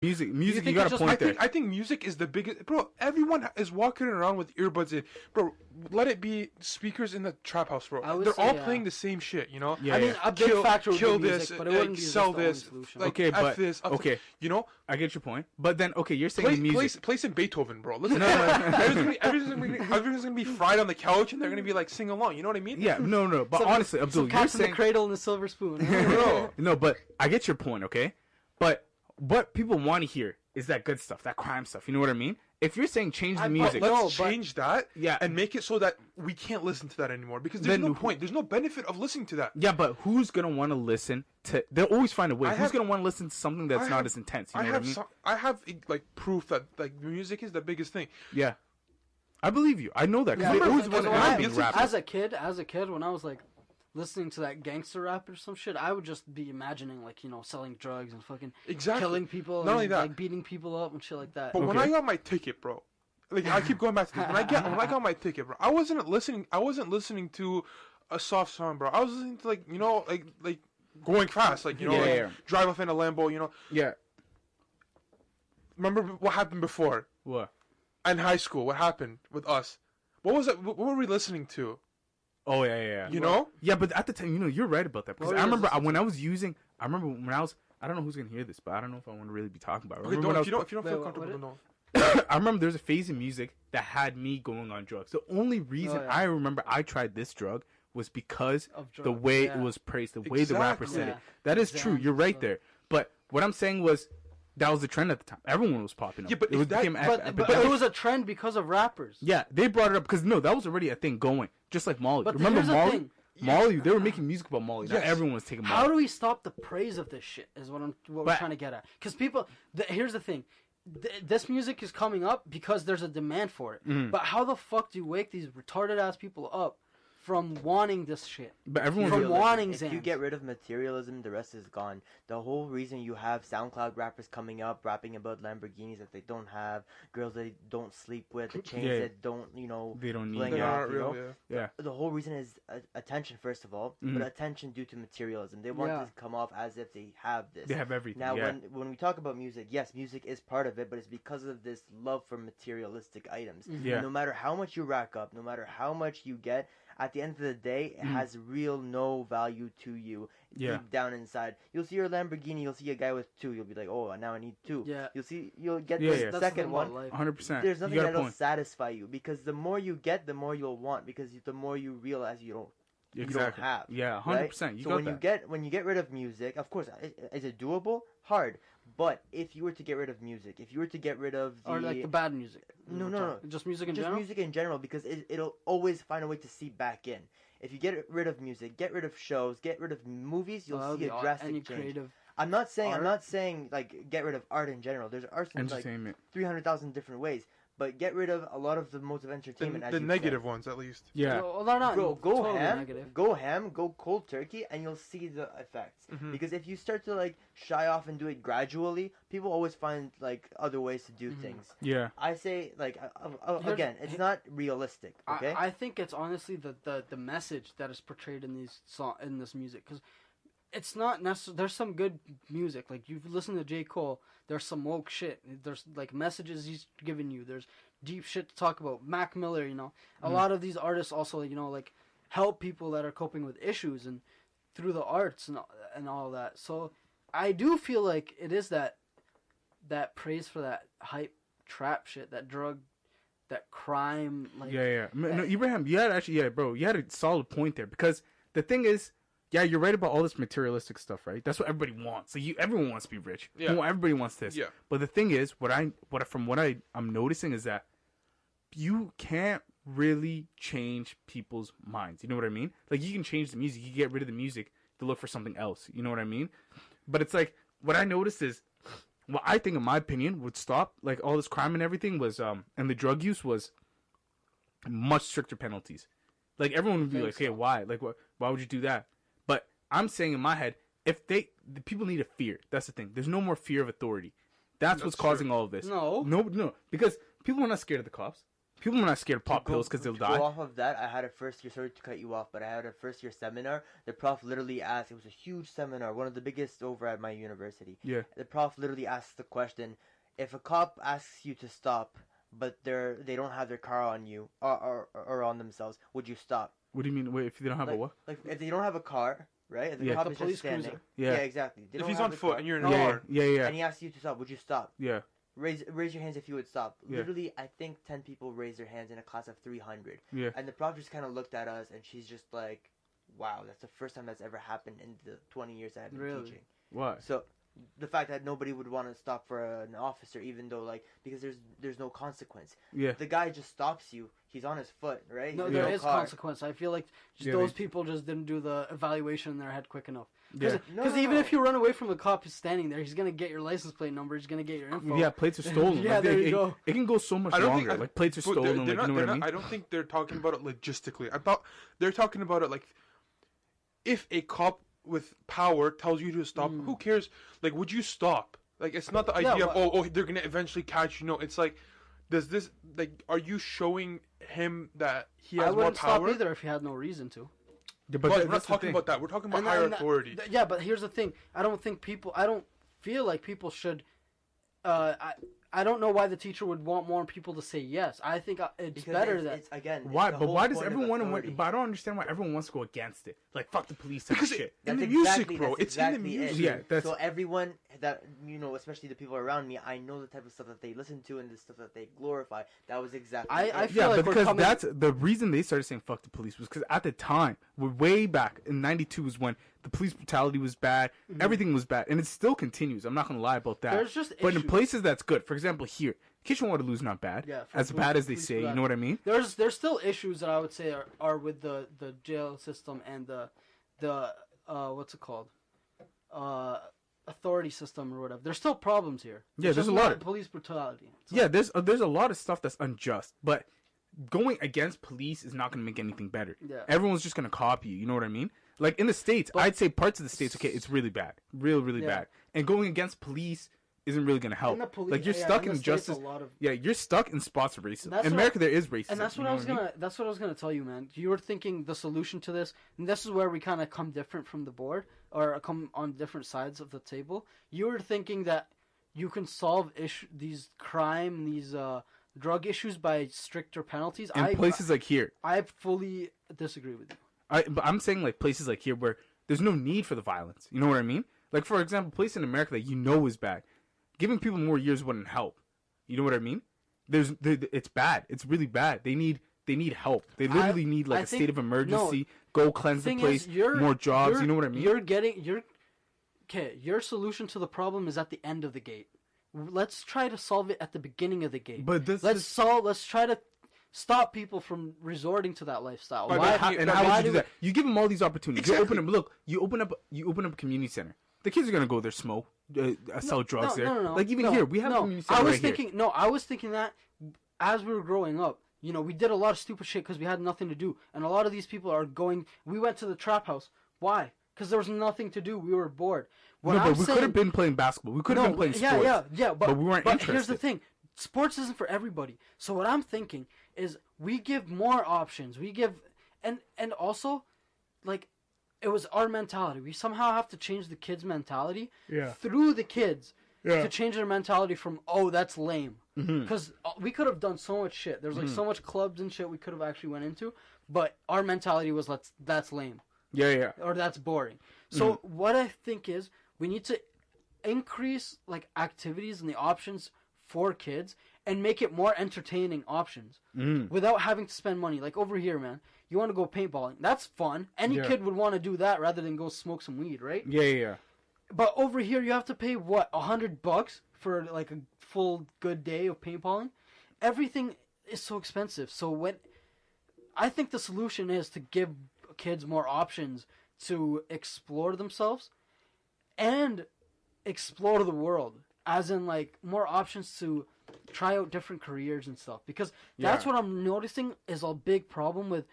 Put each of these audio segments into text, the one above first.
Music. You got a point there. I think music is the biggest. Bro, everyone is walking around with earbuds in. Bro, let it be speakers in the trap house, bro. They're all playing the same shit, you know. Yeah, I mean, a big factor would be music, but it wouldn't be sell this. Like, okay, but this, okay, you know. I get your point, but then okay, you're saying music. Play some Beethoven, bro. Listen, everything's gonna be fried on the couch, and they're gonna be like sing along. You know what I mean? Yeah, no. But honestly, Abdul, you're saying the cradle and the silver spoon. No, but I get your point, okay? But what people want to hear is that good stuff, that crime stuff. You know what I mean? If you're saying change the music, let's change that, yeah, and make it so that we can't listen to that anymore because there's no point. There's no benefit of listening to that. Yeah, but who's gonna want to listen to? They'll always find a way. Who's gonna want to listen to something that's not as intense? You know what I mean? I have like proof that like music is the biggest thing. Yeah, I believe you. I know that because they always want to as a kid, when I was like listening to that gangster rap or some shit, I would just be imagining like, you know, selling drugs and fucking killing people, not only that, like beating people up and shit like that. But when I got my ticket, bro, like I keep going back to this. When I got my ticket, bro, I wasn't listening to a soft song, bro. I was listening to like, you know, like going fast, like, you know, drive off in a Lambo, you know. Yeah. Remember what happened before? What? In high school, what happened with us? What was it? What were we listening to? Oh yeah. You know? Yeah, but at the time, you know, you're right about that because I remember when I was, I don't know who's gonna hear this, but I don't know if I want to really be talking about it. Okay, if you don't feel comfortable, no. I remember there was a phase in music that had me going on drugs. The only reason I remember I tried this drug was because the way it was praised, the way the rapper said it. That is true. You're right there. But what I'm saying was, that was the trend at the time. Everyone was popping up. Yeah, but it was a trend because of rappers. Yeah, they brought it up because that was already a thing going. Just like Molly. But remember Molly? Thing. Molly, they were making music about Molly. Yes. Not everyone was taking Molly. How do we stop the praise of this shit? Is what we're trying to get at. Because people, here's the thing. This music is coming up because there's a demand for it. Mm-hmm. But how the fuck do you wake these retarded ass people up from wanting this shit? But everyone's from wanting If you get rid of materialism, the rest is gone. The whole reason you have SoundCloud rappers coming up rapping about Lamborghinis that they don't have, girls that they don't sleep with, the chains that don't, you know, they don't need. They aren't real. Yeah. The whole reason is attention, first of all, but attention due to materialism. They want to come off as if they have this. They have everything. Now, when we talk about music, yes, music is part of it, but it's because of this love for materialistic items. Yeah. No matter how much you rack up, no matter how much you get, at the end of the day, it has no value to you deep down inside. You'll see your Lamborghini, you'll see a guy with two, you'll be like, oh, now I need two. Yeah. You'll get the second one. 100%. There's nothing that'll satisfy you because the more you get, the more you'll want because the more you realize you don't have. Yeah, 100%. Right? So when you get rid of music, of course, is it doable? Hard. But if you were to get rid of music, if you were to get rid of or like the bad music, no, just music in general. Just music in general, because it'll always find a way to seep back in. If you get rid of music, get rid of shows, get rid of movies, you'll see a drastic change. I'm not saying like get rid of art in general. There's art in like 300,000 different ways. But get rid of a lot of the modes of entertainment. The negative ones, at least. Yeah. Well, they're not go totally ham, negative. go ham, go cold turkey, and you'll see the effects. Mm-hmm. Because if you start to like shy off and do it gradually, people always find like other ways to do things. Yeah. I say like again, it's not realistic. Okay. I think it's honestly the message that is portrayed in this music, because it's not necessarily. There's some good music. Like you've listened to J. Cole. There's some woke shit. There's like messages he's giving you. There's deep shit to talk about. Mac Miller, you know, a lot of these artists also, you know, like help people that are coping with issues and through the arts and all that. So I do feel like it is that praise for that hype trap shit, that drug, that crime. Like No, Ibrahim, you had a solid point there, because the thing is. Yeah, you're right about all this materialistic stuff, right? That's what everybody wants. So everyone wants to be rich. Yeah. Everybody wants this. Yeah. But the thing is, I'm noticing is that you can't really change people's minds. You know what I mean? Like, you can change the music. You can get rid of the music to look for something else. You know what I mean? But it's like, what I noticed is, what I think, in my opinion, would stop, like, all this crime and everything was, and the drug use was much stricter penalties. Like, everyone would be like, hey, why? Like, why would you do that? I'm saying in my head, the people need a fear. That's the thing. There's no more fear of authority. That's what's causing all of this. No, because people are not scared of the cops. People are not scared of pop pills because they'll die. Go off of that, I had a first year. Sorry to cut you off, but I had a first year seminar. The prof literally asked. It was a huge seminar, one of the biggest over at my university. Yeah. The prof literally asked the question: if a cop asks you to stop, but they don't have their car on you or on themselves, would you stop? What do you mean? Wait, if they don't have a what? Like if they don't have a car, right? If the cop is just standing. Yeah, exactly. If he's on foot and you're in a car. Yeah. And he asks you to stop, would you stop? Yeah. Raise your hands if you would stop. Yeah. Literally, I think 10 people raised their hands in a class of 300. Yeah. And the prof just kind of looked at us, and she's just like, "Wow, that's the first time that's ever happened in the 20 years I've been teaching." Why? So, the fact that nobody would want to stop for an officer, even though because there's no consequence. Yeah. The guy just stops you. He's on his foot, right? No, there is consequence. I feel like those people just didn't do the evaluation in their head quick enough. Because even if you run away from the cop who's standing there, he's gonna get your license plate number. He's gonna get your info. Yeah, plates are stolen. Yeah, there you go. It can go so much longer. Like plates are stolen. They're not, I don't think they're talking about it logistically. They're talking about it like if a cop with power tells you to stop, who cares? Like, would you stop? Like, it's not the idea of they're gonna eventually catch you. No, it's like, are you showing him that he has more power? I wouldn't stop either if he had no reason to. Yeah, but we're not talking about that. We're talking about higher authority. Yeah, but here's the thing. I don't feel like people should. I don't know why the teacher would want more people to say yes. I think it's better that. Why? But why does everyone? But I don't understand why everyone wants to go against it. Like fuck the police. Because shit. In the music, bro. It's in the music. Yeah. So everyone that especially the people around me, I know the type of stuff that they listen to and the stuff that they glorify. That was exactly. I feel like because that's the reason they started saying fuck the police was because at the time, way back in '92 was when the police brutality was bad. Mm-hmm. Everything was bad, and it still continues. I'm not gonna lie about that. There's just but in places that's good. For example, here, Kitchener-Waterloo is not bad. Yeah, as bad as they say. You know what I mean? There's still issues that I would say are with the jail system and the what's it called? Authority system or whatever. There's still problems here. There's a lot of police brutality. There's a lot of stuff that's unjust, but going against police is not going to make anything better. Yeah. Everyone's just going to copy you. You know what I mean? Like in the States, I'd say parts of the States, okay, it's really bad. Really bad. And going against police isn't really going to help. Like you're stuck in justice. You're stuck in spots of racism. In America, there is racism. And that's what I was gonna tell you, man. You were thinking the solution to this, and this is where we kind of come different from the board, or come on different sides of the table. You were thinking that you can solve these drug issues by stricter penalties. In places like here, I fully disagree with you. But I'm saying like places like here where there's no need for the violence. You know what I mean? Like for example, place in America that is bad. Giving people more years wouldn't help. You know what I mean? It's bad. It's really bad. They need help. They literally need like a state of emergency. Go cleanse the place. More jobs. You know what I mean? Your solution to the problem is at the end of the gate. Let's try to solve it at the beginning of the gate. But let's try to stop people from resorting to that lifestyle. How would you do that? You give them all these opportunities. Exactly. You open up a community center. The kids are gonna go there, smoke, sell drugs there. No. Like even here, we have a community center. I was thinking that as we were growing up, we did a lot of stupid shit because we had nothing to do, and a lot of these people are going. We went to the trap house. Why? Because there was nothing to do. We were bored. We could have been playing basketball. We could have been playing sports. Yeah. But we weren't interested. Here's the thing: sports isn't for everybody. So what I'm thinking is we give more options. We give, and also, like. It was our mentality. We somehow have to change the kids' mentality through the kids to change their mentality from, that's lame. Because we could have done so much shit. There's like so much clubs and shit we could have actually went into, but our mentality was that's lame. Yeah. Or that's boring. So what I think is we need to increase like activities and the options for kids and make it more entertaining options without having to spend money. Like over here, man. You want to go paintballing. That's fun. Any kid would want to do that rather than go smoke some weed, right? Yeah. But over here, you have to pay, what, $100 for, like, a full good day of paintballing? Everything is so expensive. So I think the solution is to give kids more options to explore themselves and explore the world. As in, like, more options to try out different careers and stuff. Because that's what I'm noticing is a big problem with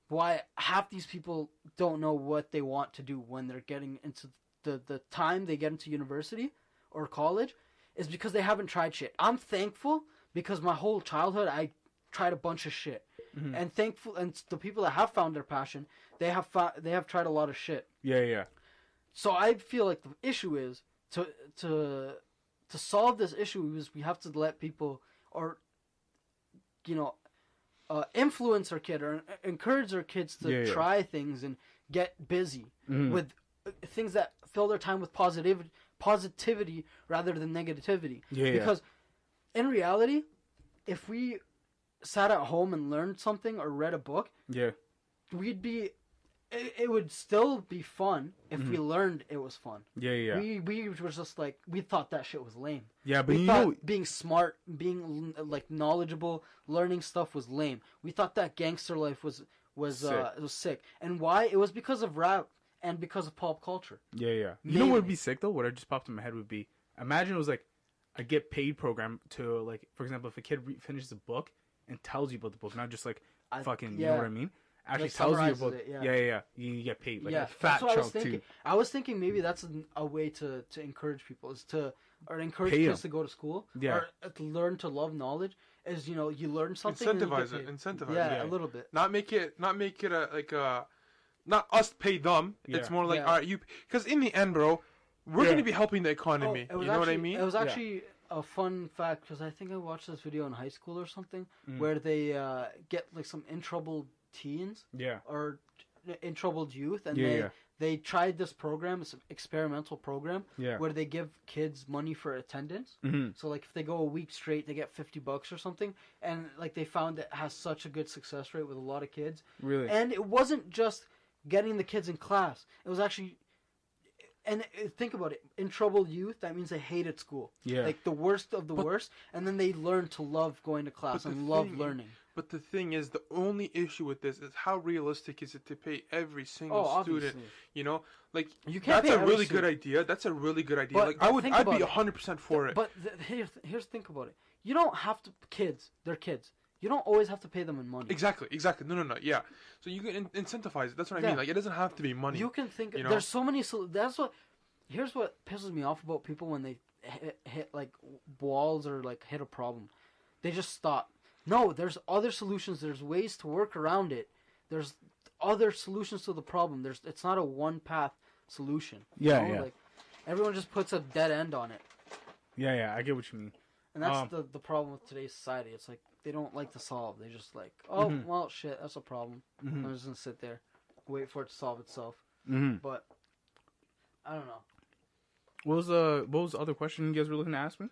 why half these people don't know what they want to do when they're getting into the time they get into university or college is because they haven't tried shit. I'm thankful because my whole childhood I tried a bunch of shit. And the people that have found their passion, they have tried a lot of shit. Yeah. So I feel like the issue is to solve this issue is we have to let people, or influence our kid or encourage our kids to try things and get busy with things that fill their time with positivity rather than negativity. Because in reality, if we sat at home and learned something or read a book, it would still be fun if we learned it was fun. We were just like, we thought that shit was lame. But we thought being smart, being like knowledgeable, learning stuff was lame. We thought that gangster life was sick. And why? It was because of rap and because of pop culture. You know what would be sick though? What I just popped in my head would be, imagine it was like a get paid program to, like, for example, if a kid finishes a book and tells you about the book, not just like you know what I mean? Actually tells you about it. You get paid like a fat chunk too. I was thinking maybe that's a way to encourage people, is to encourage kids to go to school or to learn to love knowledge. Is you learn something. Incentivize it. A little bit. Not make it not us pay them. It's more like, all right, you, because in the end, bro, we're going to be helping the economy. You know what I mean? It was actually a fun fact, because I think I watched this video in high school or something where they get like some in troubled teens or in troubled youth, and they tried this program, this experimental program, where they give kids money for attendance. So like if they go a week straight, they get $50 or something, and like they found it has such a good success rate with a lot of kids. Really? And it wasn't just getting the kids in class. It was actually, and think about it, in troubled youth, that means they hated school. Like the worst of the worst, and then they learn to love going to class and love learning. But the thing is, the only issue with this is how realistic is it to pay every single student? You know, like, you can't. That's a really good idea. That's a really good idea. But, like I'd be 100% for it. But here's think about it. You don't have to. They're kids. You don't always have to pay them in money. Exactly. No. Yeah. So you can incentivize it. That's what I mean. Like, it doesn't have to be money. You can think. There's so many. That's what. Here's what pisses me off about people when they hit like walls or like hit a problem. They just stop. No, there's other solutions. There's ways to work around it. There's other solutions to the problem. It's not a one path solution. Like, everyone just puts a dead end on it. I get what you mean. And that's the problem with today's society. It's like they don't like to solve. They just like, well, shit, that's a problem. I'm just gonna sit there, wait for it to solve itself. But I don't know. What was the other question you guys were looking to ask me?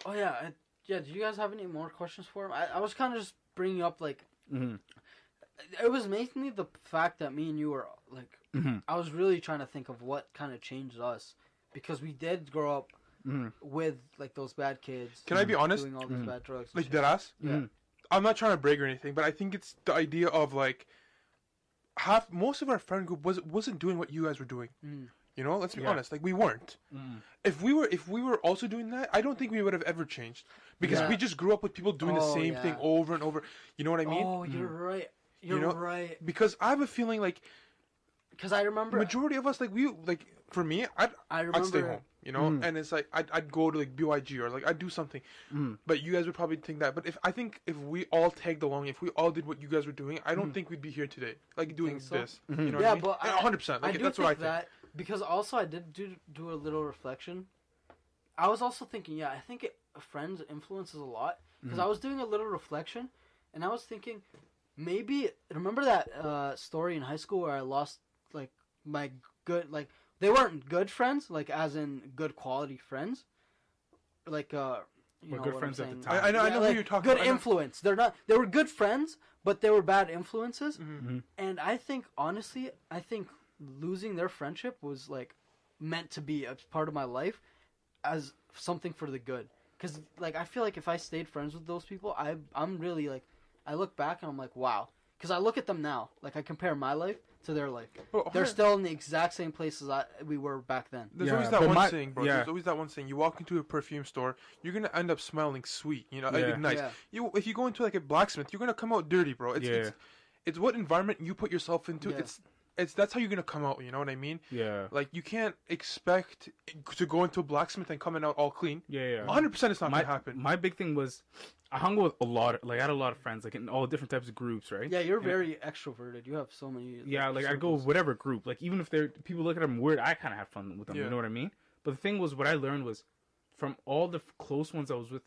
Oh yeah. Do you guys have any more questions for him? I was kind of just bringing up, like, it was mainly the fact that me and you were, like, I was really trying to think of what kind of changed us, because we did grow up with, like, those bad kids. Can I be honest? Doing all these bad drugs. Like, deadass? Yeah. I'm not trying to brag or anything, but I think it's the idea of, like, most of our friend group wasn't doing what you guys were doing. You know, let's be honest. Like, we weren't. If we were also doing that, I don't think we would have ever changed, because we just grew up with people doing the same thing over and over. You know what I mean? Oh, you're right. You're right. Because I have a feeling like, because I remember majority of us, like, for me, I'd stay home. You know, and it's like I'd go to like BYG or like I'd do something. But you guys would probably think that. But I think if we all tagged along, if we all did what you guys were doing, I don't think we'd be here today, like doing this. You know what I mean? But 100%. Like, that's what I think. That, because also I did do a little reflection. I was also thinking, I think friends influences a lot, because I was doing a little reflection, and I was thinking, maybe, remember that story in high school where I lost like my good, like, they weren't good friends, like as in good quality friends, like you know good what friends I'm at the saying? time. I know like, who you're talking good about. Good influence. They were good friends, but they were bad influences. And I think, honestly, losing their friendship was like meant to be a part of my life as something for the good. Because like I feel like if I stayed friends with those people, I'm really like, I look back and I'm like, wow. Because I look at them now, like I compare my life to their life. They're still in the exact same places we were back then. There's always that one saying, bro. There's always that one saying. You walk into a perfume store, you're gonna end up smelling sweet. You know, like, nice. Yeah. If you go into like a blacksmith, you're gonna come out dirty, bro. It's what environment you put yourself into. That's how you're gonna come out. You know what I mean? Yeah. Like, you can't expect to go into a blacksmith and coming out all clean. 100%, it's not gonna happen. My big thing was, I hung with a lot. I had a lot of friends, like in all different types of groups, right? Yeah, you're very extroverted. You have so many. Yeah, I go with whatever group. Like even if people look at them weird, I kind of have fun with them. You know what I mean? But the thing was, what I learned was, from all the close ones I was with